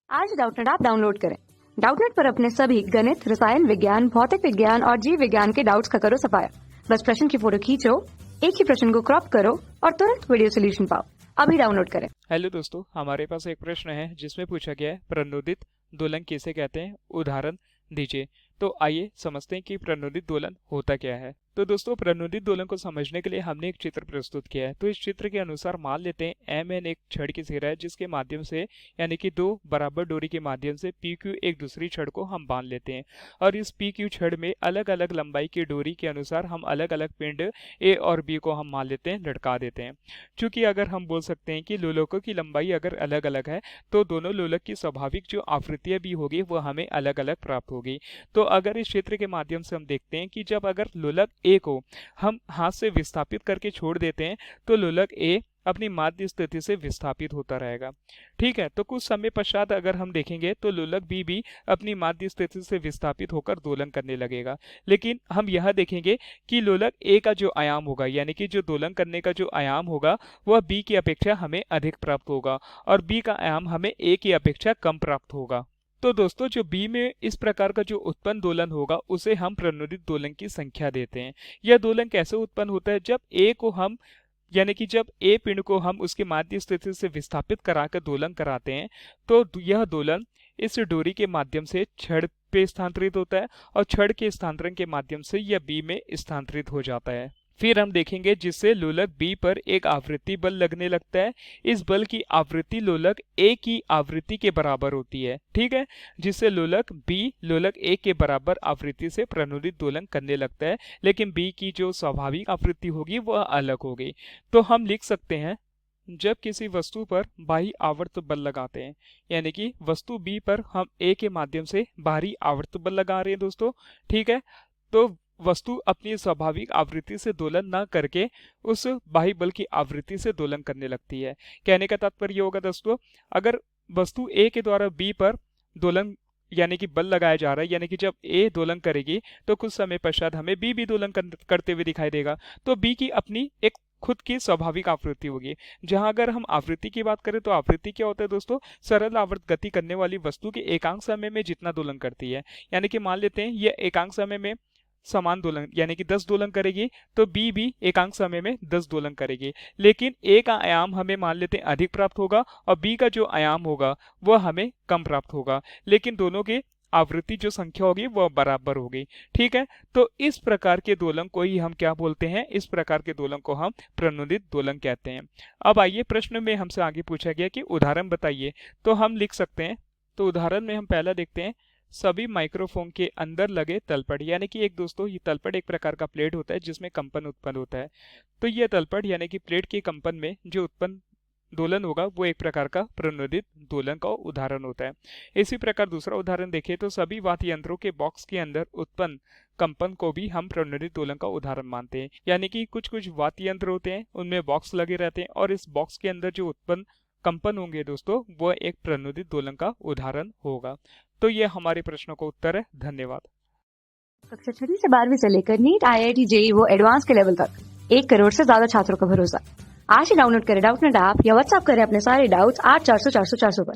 आज Doubtnut app download करें। Doubtnut पर अपने सभी गणित, रसायन विज्ञान, भौतिक विज्ञान और जीव विज्ञान के डाउट्स का करो सफाया। बस प्रश्न की फोटो खींचो, एक ही प्रश्न को क्रॉप करो और तुरंत वीडियो सोल्यूशन पाओ। अभी डाउनलोड करें। हेलो दोस्तों, हमारे पास एक प्रश्न है जिसमें पूछा गया है प्रणोदित दोलन किसे कहते हैं, उदाहरण दीजिए। तो आइए समझते हैं कि प्रणोदित दोलन होता क्या है। तो दोस्तों, प्रणोदित दोलन को समझने के लिए हमने एक चित्र प्रस्तुत किया है। तो इस चित्र के अनुसार मान लेते हैं एम एन एक छड़ की सिरा है जिसके माध्यम से यानी कि दो बराबर डोरी के माध्यम से पी क्यू एक दूसरी छड़ को हम बांध लेते हैं और इस पी क्यू छड़ में अलग अलग लंबाई की डोरी के अनुसार हम अलग अलग पिंड ए और बी को हम मान लेते हैं, लटका देते हैं। चूंकि अगर हम बोल सकते हैं कि लोलकों की लंबाई अगर अलग अलग है तो दोनों लोलक की स्वाभाविक जो आवृत्तियां भी होगी वो हमें अलग अलग प्राप्त होगी। तो अगर इस क्षेत्र के माध्यम से हम देखते हैं कि जब अगर लोलक ए को हम हाथ से विस्थापित करके छोड़ देते हैं तो लोलक ए अपनी माध्य स्थिति से विस्थापित होता रहेगा। ठीक है, तो कुछ समय पश्चात अगर हम देखेंगे तो लोलक बी भी अपनी माध्य स्थिति से विस्थापित होकर दोलन करने लगेगा। लेकिन हम यह देखेंगे कि लोलक ए का जो आयाम होगा यानी कि जो दोलन करने का जो आयाम होगा वह बी की अपेक्षा हमें अधिक प्राप्त होगा और बी का आयाम हमें ए की अपेक्षा कम प्राप्त होगा। तो दोस्तों, जो बी में इस प्रकार का जो उत्पन्न दोलन होगा उसे हम प्रणोदित दोलन की संख्या देते हैं। यह दोलन कैसे उत्पन्न होता है? जब ए को हम यानी कि जब ए पिंड को हम उसके माध्य स्थिति से विस्थापित कराकर दोलन कराते हैं तो यह दोलन इस डोरी के माध्यम से छड़ पे स्थानांतरित होता है और छड़ के स्थानांतरण के माध्यम से यह बी में स्थानांतरित हो जाता है। फिर हम देखेंगे जिससे लोलक बी पर एक आवृत्ति बल लगने लगता है। इस बल की आवृत्ति लोलक ए की आवृत्ति के बराबर होती है। ठीक है, जिससे लोलक बी लोलक ए के बराबर आवृत्ति से प्रणोदित दोलन करने लगता है, लेकिन बी की जो स्वाभाविक आवृत्ति होगी वह अलग होगी। तो हम लिख सकते हैं, जब किसी वस्तु पर बाह्य आवर्त बल लगाते हैं यानी कि वस्तु बी पर हम ए के माध्यम से बाहरी आवर्त बल लगा रहे हैं दोस्तों। ठीक है, तो वस्तु अपनी स्वाभाविक आवृत्ति से दोलन न करके उस बाह्य बल की आवृत्ति से दोलन करने लगती है। कहने का तात्पर्य होगा दोस्तों, अगर वस्तु ए के द्वारा बी पर दोलन यानी कि बल लगाया जा रहा है यानी कि जब ए दोलन करेगी तो कुछ समय पश्चात हमें बी भी दोलन करते हुए दिखाई देगा। तो बी की अपनी एक खुद की स्वाभाविक आवृत्ति होगी। जहां अगर हम आवृत्ति की बात करें तो आवृत्ति क्या होता है दोस्तों? सरल आवर्त गति करने वाली वस्तु के एकांक समय में जितना दोलन करती है। यानी कि मान लेते हैं यह एकांक समय में समान दोलन यानी कि 10 दोलन करेगी तो बी भी एकांक समय में 10 दोलन करेगी, लेकिन ए का आयाम हमें मान लेते हैं अधिक प्राप्त होगा और बी का जो आयाम होगा वह हमें कम प्राप्त होगा, लेकिन दोनों के आवृत्ति जो संख्या होगी वह बराबर होगी। ठीक है, तो इस प्रकार के दोलन को ही हम क्या बोलते हैं? इस प्रकार के दोलन को हम प्रणोदित दोलन कहते हैं। अब आइए प्रश्न में हमसे आगे पूछा गया कि उदाहरण बताइए। तो हम लिख सकते हैं, तो उदाहरण में हम पहला देखते हैं, सभी माइक्रोफोन के अंदर लगे तलपट यानी कि एक दोस्तों ये तलपट एक प्रकार का प्लेट होता है जिसमें कंपन उत्पन्न होता है। तो यह तलपट यानी कि प्लेट के कंपन में जो उत्पन्न दोलन होगा वो एक प्रकार का प्रणोदित दोलन का उदाहरण होता है। इसी प्रकार दूसरा उदाहरण देखें तो सभी वाद्य यंत्रों के बॉक्स के अंदर उत्पन्न कंपन को भी हम प्रणोदित दोलन का उदाहरण मानते हैं। यानी कि कुछ कुछ वाद्य यंत्र होते हैं उनमें बॉक्स लगे रहते हैं और इस बॉक्स के अंदर जो उत्पन्न कंपन होंगे दोस्तों वह एक प्रणोदित दोलन का उदाहरण होगा। तो ये हमारे प्रश्नों का उत्तर है। धन्यवाद। कक्षा 6 से 12वीं से लेकर नीट, IIT, JEE वो एडवांस के लेवल तक 1 करोड़ से ज्यादा छात्रों का भरोसा। आज ही डाउनलोड करें डाउटनेट ऐप या व्हाट्सएप करें अपने सारे डाउट्स 8400 400 400 पर।